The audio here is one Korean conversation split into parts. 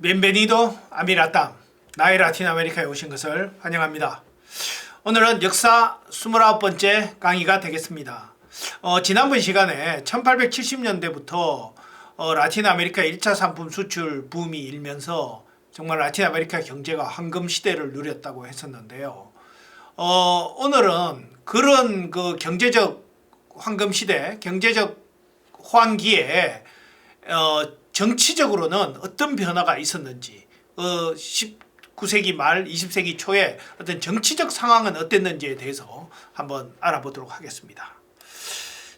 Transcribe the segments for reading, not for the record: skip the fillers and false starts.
Bienvenido a mi Latam. 나의 라틴 아메리카에 오신 것을 환영합니다. 오늘은 역사 29번째 강의가 되겠습니다. 지난번 시간에 1870년대부터 라틴 아메리카 1차 상품 수출 붐이 일면서 정말 라틴 아메리카 경제가 황금 시대를 누렸다고 했었는데요. 오늘은 그런 그 경제적 황금 시대, 경제적 호황기에 정치적으로는 어떤 변화가 있었는지, 19세기 말 20세기 초에 어떤 정치적 상황은 어땠는지에 대해서 한번 알아보도록 하겠습니다.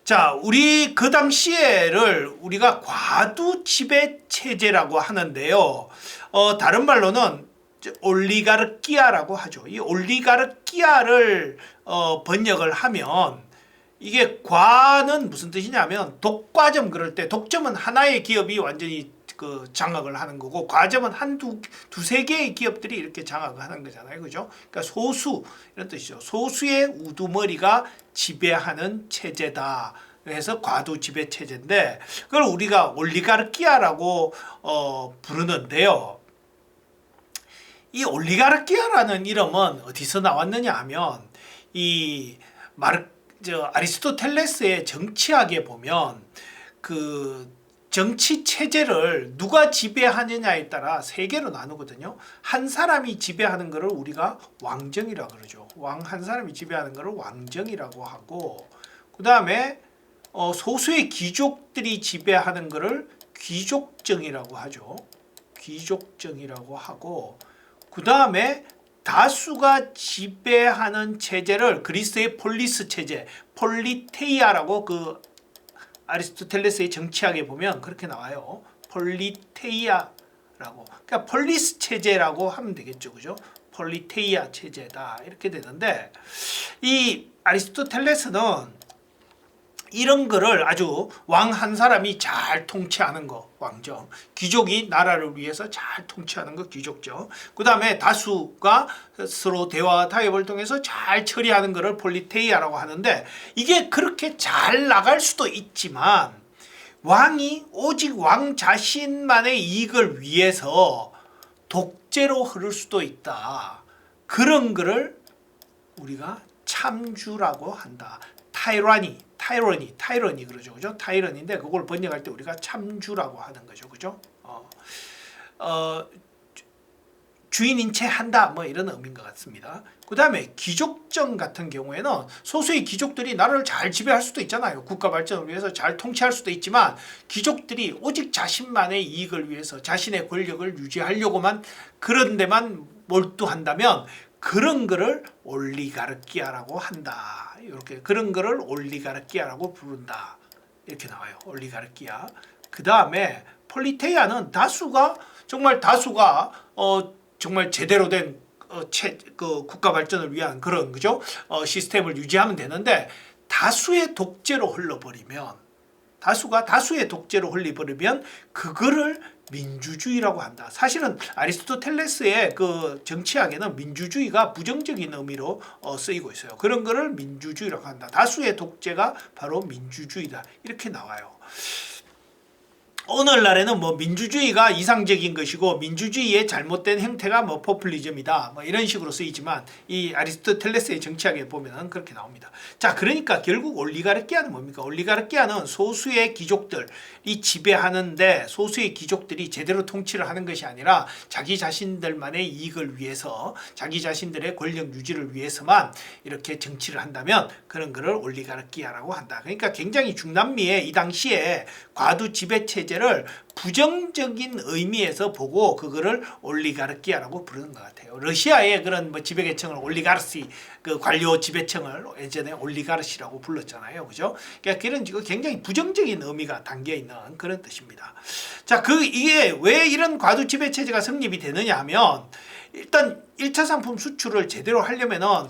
자, 우리 그 당시에를 우리가 과두 지배 체제라고 하는데요. 다른 말로는 올리가르키아라고 하죠. 이 올리가르키아를 번역을 하면 이게 과는 무슨 뜻이냐면 독과점 그럴 때 독점은 하나의 기업이 완전히 그 장악을 하는 거고 과점은 두세 개의 기업들이 이렇게 장악을 하는 거잖아요. 그죠? 그러니까 소수 이런 뜻이죠. 소수의 우두머리가 지배하는 체제다. 그래서 과두 지배 체제인데 그걸 우리가 올리가르키아라고 부르는데요. 이 올리가르키아라는 이름은 어디서 나왔느냐 하면 이 아리스토텔레스의 정치학에 보면 그 정치 체제를 누가 지배하느냐에 따라 세 개로 나누거든요. 한 사람이 지배하는 것을 우리가 왕정이라고 그러죠. 한 사람이 지배하는 것을 왕정이라고 하고, 그 다음에 소수의 귀족들이 지배하는 것을 귀족정이라고 하죠. 귀족정이라고 하고, 그 다음에 다수가 지배하는 체제를 그리스의 폴리스 체제, 폴리테이아라고 그 아리스토텔레스의 정치학에 보면 그렇게 나와요. 폴리테이아라고. 그러니까 폴리스 체제라고 하면 되겠죠. 그죠? 폴리테이아 체제다. 이렇게 되는데 이 아리스토텔레스는 이런 거를 아주 왕 한 사람이 잘 통치하는 거, 왕정. 귀족이 나라를 위해서 잘 통치하는 거, 귀족정. 그 다음에 다수가 서로 대화와 타협을 통해서 잘 처리하는 거를 폴리테이아라고 하는데 이게 그렇게 잘 나갈 수도 있지만 왕이 오직 왕 자신만의 이익을 위해서 독재로 흐를 수도 있다. 그런 거를 우리가 참주라고 한다. 타이러니 그러죠. 그죠? 타이러니인데 그걸 번역할 때 우리가 참주라고 하는 거죠. 그죠? 주인인 채 한다. 뭐 이런 의미인 것 같습니다. 그 다음에 귀족정 같은 경우에는 소수의 귀족들이 나라를 잘 지배할 수도 있잖아요. 국가 발전을 위해서 잘 통치할 수도 있지만 귀족들이 오직 자신만의 이익을 위해서 자신의 권력을 유지하려고만 그런 데만 몰두한다면 그런 거를 올리가르키아라고 한다. 이렇게 그런 거를 올리가르키아라고 부른다. 이렇게 나와요. 올리가르키아. 그 다음에 폴리테이아는 다수가 정말 제대로 된 그 국가 발전을 위한 그런 그죠? 시스템을 유지하면 되는데 다수의 독재로 흘러버리면 다수의 독재로 흘려버리면 그거를 민주주의라고 한다. 사실은 아리스토텔레스의 그 정치학에는 민주주의가 부정적인 의미로 쓰이고 있어요. 그런 거를 민주주의라고 한다. 다수의 독재가 바로 민주주의다. 이렇게 나와요. 오늘날에는 뭐 민주주의가 이상적인 것이고 민주주의의 잘못된 형태가 뭐 포퓰리즘이다 뭐 이런 식으로 쓰이지만 이 아리스토텔레스의 정치학에 보면 그렇게 나옵니다. 자, 그러니까 결국 올리가르키아는 뭡니까? 올리가르키아는 소수의 귀족들이 지배하는데 소수의 귀족들이 제대로 통치를 하는 것이 아니라 자기 자신들만의 이익을 위해서 자기 자신들의 권력 유지를 위해서만 이렇게 정치를 한다면 그런 거를 올리가르키아라고 한다. 그러니까 굉장히 중남미의 이 당시에 과두 지배 체제를 부정적인 의미에서 보고 그거를 올리가르키아라고 부르는 것 같아요. 러시아의 그런 뭐 지배계층을 올리가르시 그 관료 지배층을 예전에 올리가르시라고 불렀잖아요. 그죠? 그러니까 그런 굉장히 부정적인 의미가 담겨 있는 그런 뜻입니다. 자, 이게 왜 이런 과두 지배 체제가 성립이 되느냐 하면 일단 1차 상품 수출을 제대로 하려면은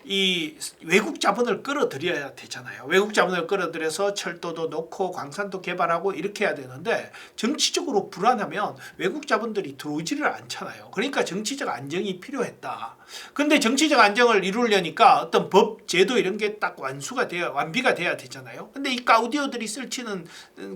이 외국 자본을 끌어들여야 되잖아요. 외국 자본을 끌어들여서 철도도 놓고 광산도 개발하고 이렇게 해야 되는데 정치적으로 불안하면 외국 자본들이 들어오지를 않잖아요. 그러니까 정치적 안정이 필요했다. 근데 정치적 안정을 이루려니까 어떤 법, 제도 이런 게 딱 완비가 돼야 되잖아요. 근데 이 가우디오들이 설치는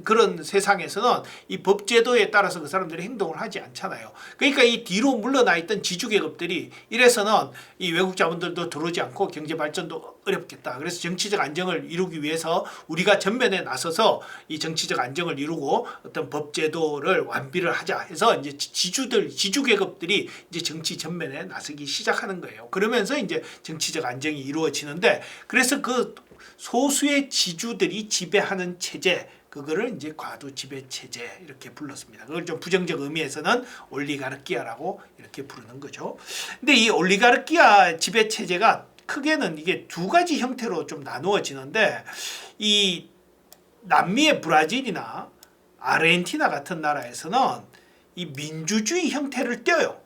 그런 세상에서는 이 법 제도에 따라서 그 사람들이 행동을 하지 않잖아요. 그러니까 이 뒤로 물러나 있던 지주계급들이 이래서는 이 외국 자본들도 들어오지 않고 경제 발전도 어렵겠다. 그래서 정치적 안정을 이루기 위해서 우리가 전면에 나서서 이 정치적 안정을 이루고 어떤 법 제도를 완비를 하자 해서 이제 지주계급들이 이제 정치 전면에 나서기 시작하는 거예요. 그러면서 이제 정치적 안정이 이루어지는데, 그래서 그 소수의 지주들이 지배하는 체제, 그거를 이제 과도 지배 체제 이렇게 불렀습니다. 그걸 좀 부정적 의미에서는 올리가르키아라고 이렇게 부르는 거죠. 근데 이 올리가르키아 지배 체제가 크게는 이게 두 가지 형태로 좀 나누어지는데, 이 남미의 브라질이나 아르헨티나 같은 나라에서는 이 민주주의 형태를 띄어요.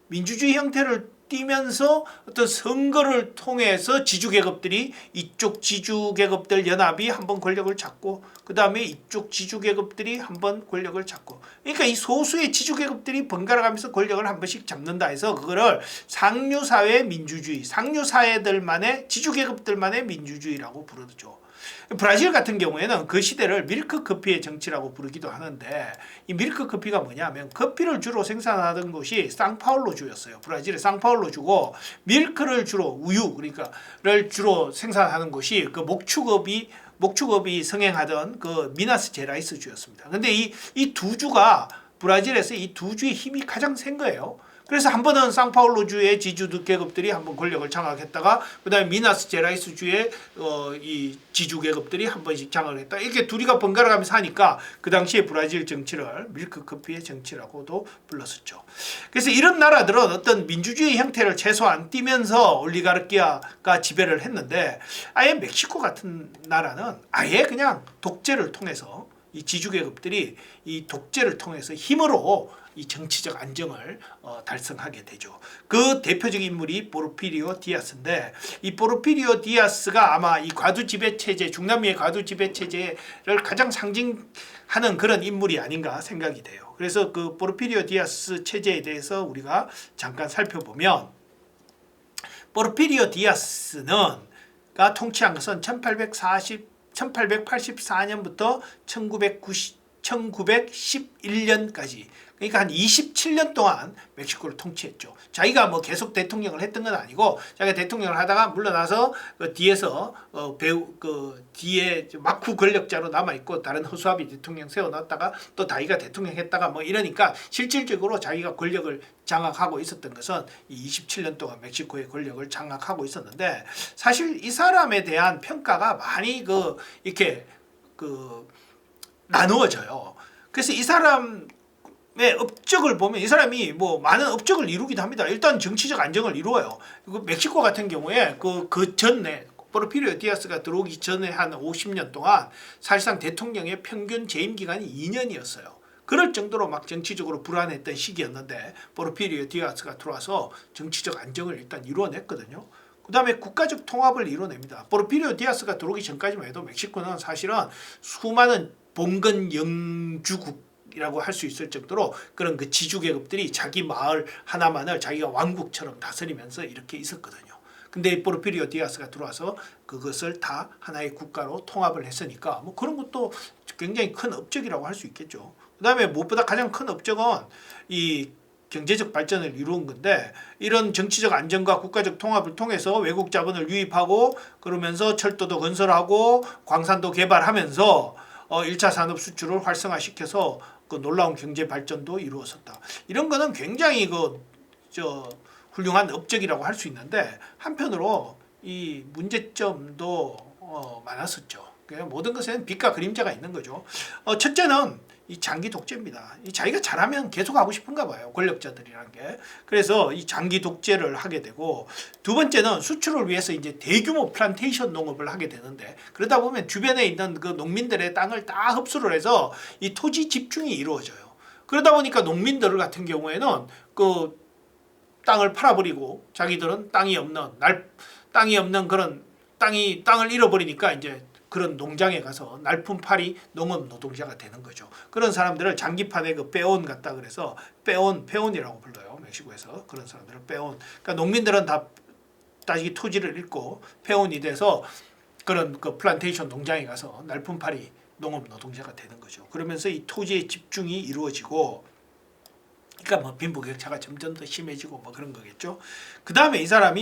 민주주의 형태를 띄면서 어떤 선거를 통해서 지주계급들이 이쪽 지주계급들 연합이 한번 권력을 잡고 그 다음에 이쪽 지주계급들이 한번 권력을 잡고, 그러니까 이 소수의 지주계급들이 번갈아가면서 권력을 한 번씩 잡는다 해서 그거를 상류사회 민주주의, 상류사회들만의 지주계급들만의 민주주의라고 부르죠. 브라질 같은 경우에는 그 시대를 밀크 커피의 정치라고 부르기도 하는데, 이 밀크 커피가 뭐냐면 커피를 주로 생산하던 곳이 상파울로주였어요. 브라질의 상파울로주고, 밀크를 주로 우유 그러니까를 주로 생산하는 곳이 그 목축업이 성행하던 그 미나스제라이스주였습니다. 근데 이 두 주가 브라질에서 이 두 주의 힘이 가장 센 거예요. 그래서 한 번은 상파울로주의 지주계급들이 한번 권력을 장악했다가 그다음에 미나스제라이스주의 이 지주계급들이 한 번씩 장악을 했다. 이렇게 둘이가 번갈아가면서 하니까 그 당시에 브라질 정치를 밀크커피의 정치라고도 불렀었죠. 그래서 이런 나라들은 어떤 민주주의 형태를 최소한 띠면서 올리가르키아가 지배를 했는데, 아예 멕시코 같은 나라는 아예 그냥 독재를 통해서 이 지주계급들이 이 독재를 통해서 힘으로 이 정치적 안정을 달성하게 되죠. 그 대표적인 인물이 포르피리오 디아스인데, 이 포르피리오 디아스가 아마 이 과두지배 체제, 중남미의 과두지배 체제를 가장 상징하는 그런 인물이 아닌가 생각이 돼요. 그래서 그 포르피리오 디아스 체제에 대해서 우리가 잠깐 살펴보면, 포르피리오 디아스는 통치한 것은 1884년부터 1911년까지, 그러니까 한 27년 동안 멕시코를 통치했죠. 자기가 뭐 계속 대통령을 했던 건 아니고, 자기가 대통령을 하다가 물러나서 그 뒤에서 뒤에 막후 권력자로 남아 있고 다른 허수아비 대통령 세워놨다가 또 자기가 대통령 했다가 뭐 이러니까 실질적으로 자기가 권력을 장악하고 있었던 것은 이 27년 동안 멕시코의 권력을 장악하고 있었는데, 사실 이 사람에 대한 평가가 많이 이렇게 나누어져요. 그래서 이 사람의 업적을 보면 이 사람이 뭐 많은 업적을 이루기도 합니다. 일단 정치적 안정을 이루어요. 멕시코 같은 경우에 그 전에 포르피리오 디아스가 들어오기 전에 한 50년 동안 사실상 대통령의 평균 재임 기간이 2년이었어요. 그럴 정도로 막 정치적으로 불안했던 시기였는데 포르피리오 디아스가 들어와서 정치적 안정을 일단 이루어냈거든요. 그 다음에 국가적 통합을 이뤄냅니다. 포르피리오 디아스가 들어오기 전까지만 해도 멕시코는 사실은 수많은 봉건 영주국이라고 할 수 있을 정도로 그런 그 지주계급들이 자기 마을 하나만을 자기가 왕국처럼 다스리면서 이렇게 있었거든요. 근데 포르피리오 디아스가 들어와서 그것을 다 하나의 국가로 통합을 했으니까 뭐 그런 것도 굉장히 큰 업적이라고 할 수 있겠죠. 그 다음에 무엇보다 가장 큰 업적은 이 경제적 발전을 이루은 건데, 이런 정치적 안정과 국가적 통합을 통해서 외국 자본을 유입하고 그러면서 철도도 건설하고 광산도 개발하면서 1차 산업 수출을 활성화시켜서 그 놀라운 경제 발전도 이루었었다. 이런 거는 굉장히 훌륭한 업적이라고 할 수 있는데, 한편으로 이 문제점도 많았었죠. 모든 것에는 빛과 그림자가 있는 거죠. 첫째는 이 장기 독재입니다. 이 자기가 잘하면 계속 하고 싶은가 봐요. 권력자들이라는 게. 그래서 이 장기 독재를 하게 되고, 두 번째는 수출을 위해서 이제 대규모 플란테이션 농업을 하게 되는데, 그러다 보면 주변에 있는 그 농민들의 땅을 다 흡수를 해서 이 토지 집중이 이루어져요. 그러다 보니까 농민들 같은 경우에는 그 땅을 팔아버리고 자기들은 땅이 없는 땅이 없는 그런 땅을 잃어버리니까 이제 그런 농장에 가서 날품팔이 농업 노동자가 되는 거죠. 그런 사람들을 장기판에 그 빼온 같다 그래서 빼온이라고 불러요. 멕시코에서 그런 사람들을 빼온. 그러니까 농민들은 다 다시 토지를 잃고 페온이 돼서 그런 그 플란테이션 농장에 가서 날품팔이 농업 노동자가 되는 거죠. 그러면서 이 토지의 집중이 이루어지고, 그러니까 뭐 빈부격차가 점점 더 심해지고 뭐 그런 거겠죠. 그 다음에 이 사람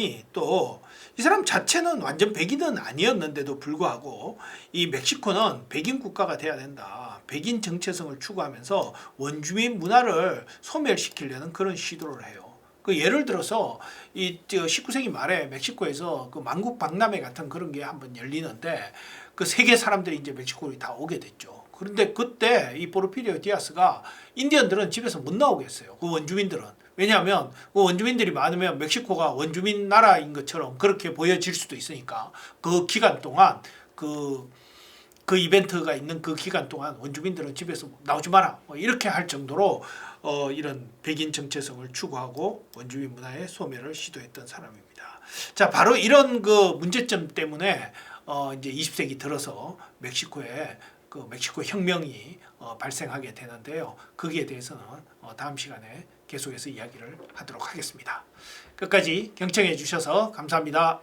자체는 완전 백인은 아니었는데도 불구하고 이 멕시코는 백인 국가가 돼야 된다. 백인 정체성을 추구하면서 원주민 문화를 소멸시키려는 그런 시도를 해요. 그 예를 들어서 이 19세기 말에 멕시코에서 그 만국 박람회 같은 그런 게 한번 열리는데 그 세계 사람들이 이제 멕시코에 다 오게 됐죠. 그런데 그때 이 포르피리오 디아스가 인디언들은 집에서 못 나오게 했어요. 그 원주민들은. 왜냐하면 그 원주민들이 많으면 멕시코가 원주민 나라인 것처럼 그렇게 보여질 수도 있으니까 그 기간 동안 그 이벤트가 있는 그 기간 동안 원주민들은 집에서 나오지 마라. 뭐 이렇게 할 정도로 이런 백인 정체성을 추구하고 원주민 문화의 소멸을 시도했던 사람입니다. 자, 바로 이런 그 문제점 때문에 이제 20세기 들어서 멕시코에 그 멕시코 혁명이 발생하게 되는데요. 거기에 대해서는 다음 시간에 계속해서 이야기를 하도록 하겠습니다. 끝까지 경청해 주셔서 감사합니다.